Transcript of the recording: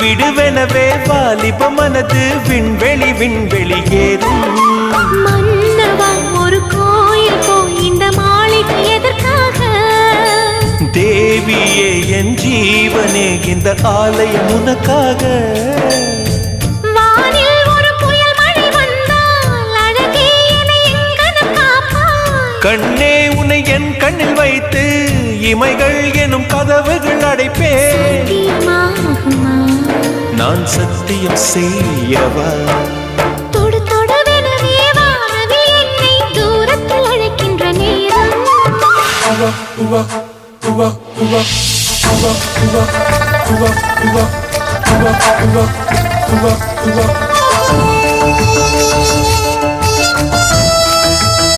விடுவெனவே வாலிப மனது விண்வெளி விண்வெளி ஏறும். மன்னவா ஒரு கோயில் போய் இந்த மாளிகை எதற்காக? தேவியே என் ஜீவனே இந்த ஆலயம் உனக்காக. வானில் ஒரு புயல் மழை வந்தால் அழகே என்னை எங்கனம் காப்பாய். கண்ணே உன்னை என் கண்ணில் வைத்து இமைகள் எனும் கதவுகள் அடைப்பேன். சத்தியமாகுமா? நான் சத்தியம் செய்யவா? தொடு தொடுவெனவே வானவில் என்னை தூரத்தில் அழைக்கின்ற நேரம். உவா